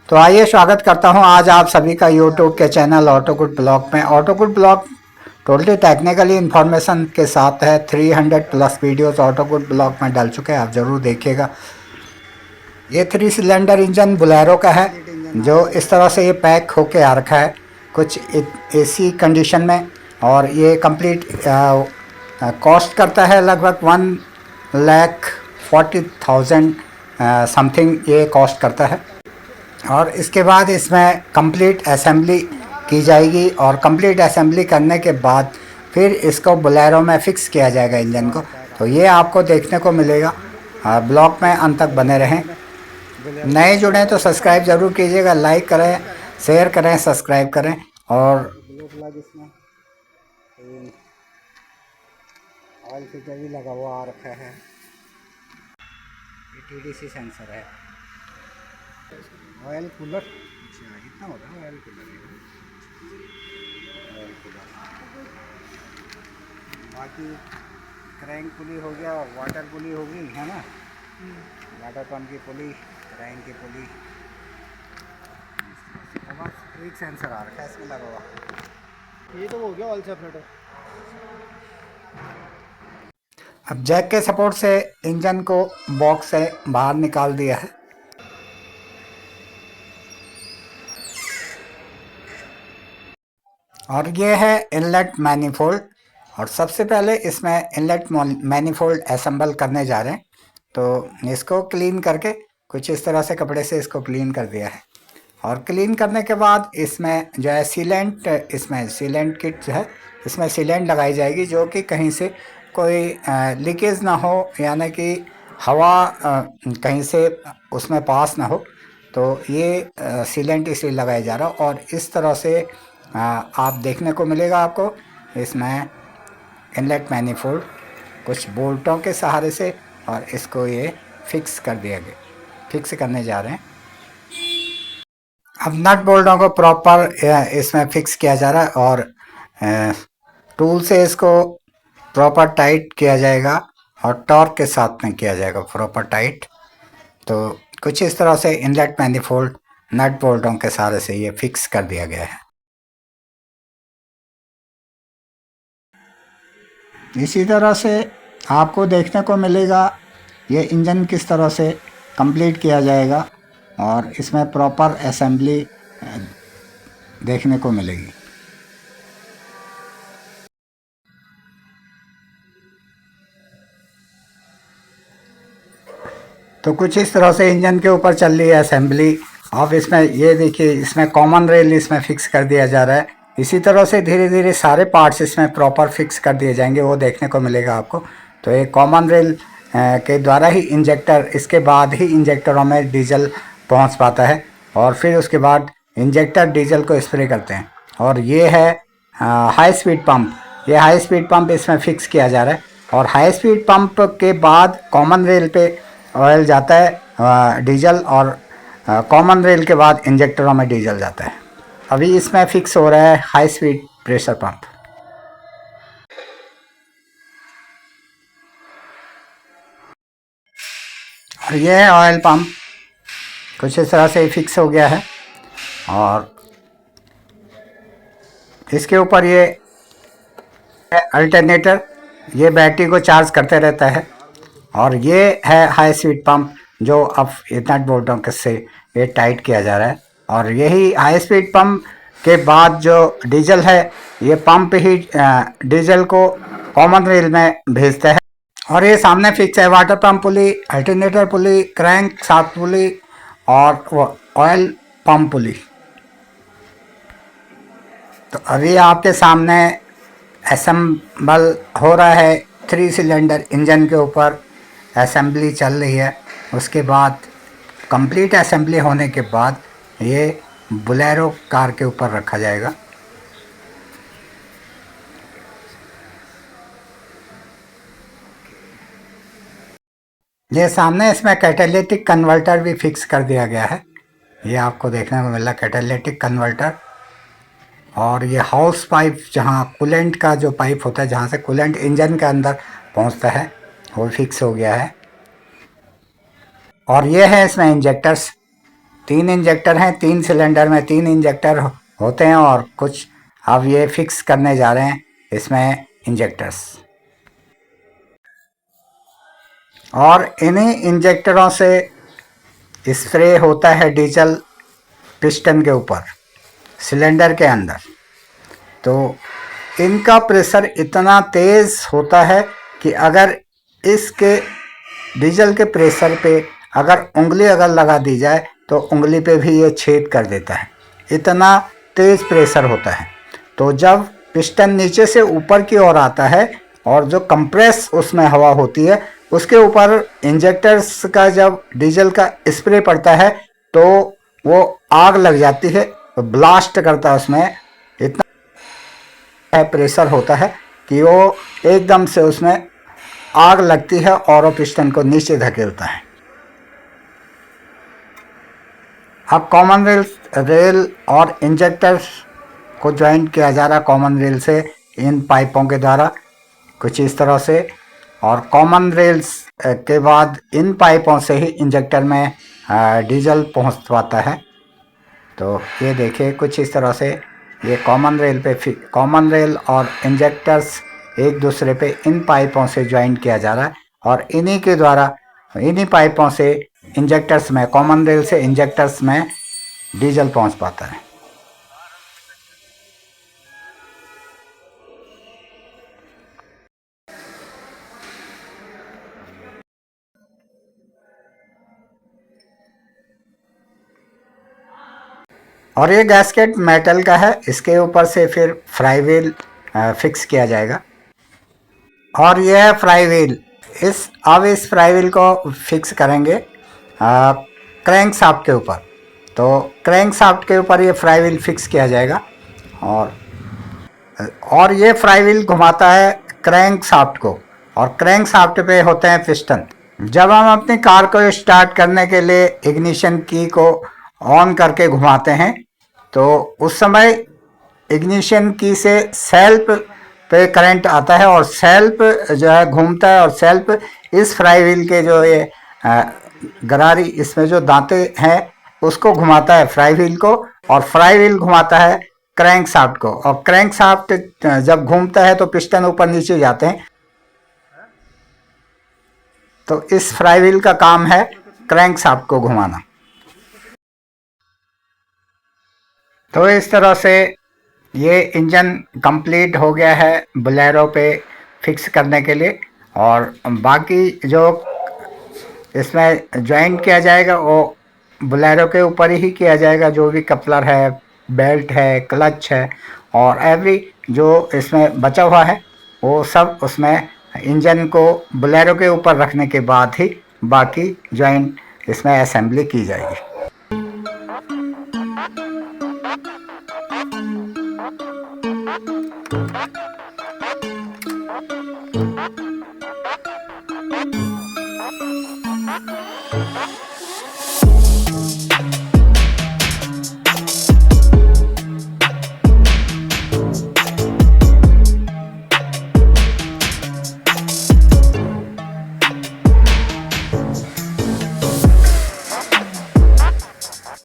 तो आइए स्वागत करता हूं आज आप सभी का यूट्यूब के चैनल ऑटोकुड ब्लॉग में। ऑटोकुड ब्लॉग टोटली टेक्निकली इन्फॉर्मेशन के साथ है। 300 प्लस वीडियोस ऑटोकुड ब्लॉग में डाल चुके हैं, आप ज़रूर देखिएगा। ये 3 सिलेंडर इंजन बुलेरो का है जो इस तरह से ये पैक होके आ रखा है कुछ एसी कंडीशन में। और ये कंप्लीट कॉस्ट करता है लगभग 1,40,000 समथिंग ये कॉस्ट करता है। और इसके बाद इसमें कंप्लीट असेंबली की जाएगी और कंप्लीट असेंबली करने के बाद फिर इसको बोलेरो में फ़िक्स किया जाएगा इंजन को। तो ये आपको देखने को मिलेगा। ब्लॉग में अंत तक बने रहें। नए जुड़े तो सब्सक्राइब ज़रूर कीजिएगा, लाइक करें, शेयर करें, सब्सक्राइब करें। और इसमें ऑयल फिल्टर भी लगा हुआ आ रखा है। ये TDC सेंसर है। ऑयल कूलर, अच्छा इतना होता है ऑयल कूलर। ऑयल कूलर बाकी क्रैंक पुली हो गया, वाटर पुली होगी, है ना। वाटर पंप की पुली, क्रैंक की पुली। बस एक सेंसर आ रखा है इसमें लगा हुआ। ये तो हो गया ऑयल सेपरेटर। अब जैक के सपोर्ट से इंजन को बॉक्स से बाहर निकाल दिया है। और ये है इनलेट मैनिफोल्ड। और सबसे पहले इसमें इनलेट मैनिफोल्ड असेंबल करने जा रहे हैं। तो इसको क्लीन करके कुछ इस तरह से कपड़े से इसको क्लीन कर दिया है। और क्लीन करने के बाद इसमें जो है सीलेंट, इसमें सीलेंट किट जो है इसमें सीलेंट लगाई जाएगी जो कि कहीं से कोई लीकेज ना हो, यानी कि हवा कहीं से उसमें पास ना हो। तो ये सीलेंट इसलिए लगाया जा रहा है। और इस तरह से आप देखने को मिलेगा आपको इसमें इनलेट मैनिफोल्ड कुछ बोल्टों के सहारे से। और इसको ये फिक्स कर दिया गया, फिक्स करने जा रहे हैं। अब नट बोल्टों को प्रॉपर इसमें फिक्स किया जा रहा है और टूल से इसको प्रॉपर टाइट किया जाएगा और टॉर्क के साथ में किया जाएगा प्रॉपर टाइट। तो कुछ इस तरह से इनलेट मैनिफोल्ड नट बोल्टों के सहारे से ये फिक्स कर दिया गया है। इसी तरह से आपको देखने को मिलेगा ये इंजन किस तरह से कंप्लीट किया जाएगा और इसमें प्रॉपर असेंबली देखने को मिलेगी। तो कुछ इस तरह से इंजन के ऊपर चल रही है असेंबली। अब इसमें ये देखिए, इसमें कॉमन रेल इसमें फिक्स कर दिया जा रहा है। इसी तरह से धीरे धीरे सारे पार्ट्स इसमें प्रॉपर फिक्स कर दिए जाएंगे, वो देखने को मिलेगा आपको। तो एक कॉमन रेल के द्वारा ही इंजेक्टर, इसके बाद ही इंजेक्टरों में डीजल पहुंच पाता है और फिर उसके बाद इंजेक्टर डीजल को स्प्रे करते हैं। और ये है हाई स्पीड पंप। ये हाई स्पीड पंप इसमें फिक्स किया जा रहा है। और हाई स्पीड पंप के बाद कॉमन रेल पे ऑयल जाता है डीजल, और कॉमन रेल के बाद इंजेक्टरों में डीजल जाता है। अभी इसमें फिक्स हो रहा है हाई स्पीड प्रेशर पंप। और ये है ऑयल पंप, कुछ इस तरह से फिक्स हो गया है। और इसके ऊपर ये अल्टरनेटर, ये बैटरी को चार्ज करते रहता है। और ये है हाई स्पीड पंप जो अब नट बोल्टों से ये टाइट किया जा रहा है। और यही हाई स्पीड पंप के बाद जो डीजल है, ये पंप ही डीजल को कॉमन रेल में भेजता है। और ये सामने फिक्स है वाटर पंप पुली, अल्टरनेटर पुली, क्रैंक शाफ्ट पुली और ऑयल पंप पुली। तो अभी आपके सामने असेंबल हो रहा है 3 सिलेंडर इंजन के ऊपर असेंबली चल रही है। उसके बाद कंप्लीट असेंबली होने के बाद ये बोलेरो कार के ऊपर रखा जाएगा। ये सामने इसमें कैटालिटिक कन्वर्टर भी फिक्स कर दिया गया है, ये आपको देखने को मिल रहा है कैटालिटिक कन्वर्टर। और ये हाउस पाइप, जहाँ कूलेंट का जो पाइप होता है जहाँ से कूलेंट इंजन के अंदर पहुँचता है, वो फिक्स हो गया है। और ये है इसमें इंजेक्टर्स, 3 इंजेक्टर हैं, 3 सिलेंडर में 3 इंजेक्टर होते हैं और कुछ अब ये फिक्स करने जा रहे हैं इसमें इंजेक्टर्स। और इन्हीं इंजेक्टरों से स्प्रे होता है डीजल पिस्टन के ऊपर, सिलेंडर के अंदर। तो इनका प्रेशर इतना तेज़ होता है कि अगर इसके डीजल के प्रेशर पे अगर उंगली अगर लगा दी जाए तो उंगली पे भी ये छेद कर देता है, इतना तेज़ प्रेशर होता है। तो जब पिस्टन नीचे से ऊपर की ओर आता है और जो कंप्रेस उसमें हवा होती है उसके ऊपर इंजेक्टर्स का जब डीजल का स्प्रे पड़ता है तो वो आग लग जाती है, तो ब्लास्ट करता है उसमें। इतना प्रेशर होता है कि वो एकदम से उसमें आग लगती है और वो पिस्टन को नीचे धकेलता है। अब कॉमन रेल और इंजेक्टर्स को ज्वाइंट किया जा रहा है कॉमन रेल से इन पाइपों के द्वारा कुछ इस तरह से, और कॉमन रेल्स के बाद इन पाइपों से ही इंजेक्टर में डीजल पहुंच पाता है। तो ये देखिए कुछ इस तरह से ये कॉमन रेल और इंजेक्टर्स एक दूसरे पे इन पाइपों से ज्वाइंट किया जा रहा है और इन्हीं के द्वारा इन्हीं पाइपों से इंजेक्टर्स में, कॉमन रेल से इंजेक्टर्स में डीजल पहुंच पाता है। और ये गैस्केट मेटल का है, इसके ऊपर से फिर फ्लाई व्हील फिक्स किया जाएगा। और यह है फ्लाई व्हील। अब इस फ्लाई व्हील को फिक्स करेंगे क्रैंक शाफ्ट के ऊपर। तो क्रैंक शाफ्ट के ऊपर ये फ्लाई व्हील फिक्स किया जाएगा और ये फ्लाई व्हील घुमाता है क्रैंक शाफ्ट को, और क्रैंक शाफ्ट पे होते हैं पिस्टन। जब हम अपनी कार को स्टार्ट करने के लिए इग्निशन की को ऑन करके घुमाते हैं तो उस समय इग्निशन की से सेल्फ पे करंट आता है और सेल्फ जो है घूमता है और सेल्फ इस फ्लाई व्हील के जो ये गरारी इसमें जो दांते हैं उसको घुमाता है फ्लाई व्हील को, और फ्लाई व्हील घुमाता है क्रैंक शाफ्ट को। और क्रैंक शाफ्ट जब घूमता है तो पिस्टन ऊपर नीचे जाते हैं। तो इस फ्लाई व्हील का काम है क्रैंक शाफ्ट को घुमाना। तो इस तरह से ये इंजन कंप्लीट हो गया है बोलेरो पे फिक्स करने के लिए। और बाकी जो इसमें ज्वाइंट किया जाएगा वो बोलेरो के ऊपर ही किया जाएगा, जो भी कपलर है, बेल्ट है, क्लच है और एवरी जो इसमें बचा हुआ है वो सब उसमें इंजन को बोलेरो के ऊपर रखने के बाद ही बाकी ज्वाइंट इसमें असेंबली की जाएगी।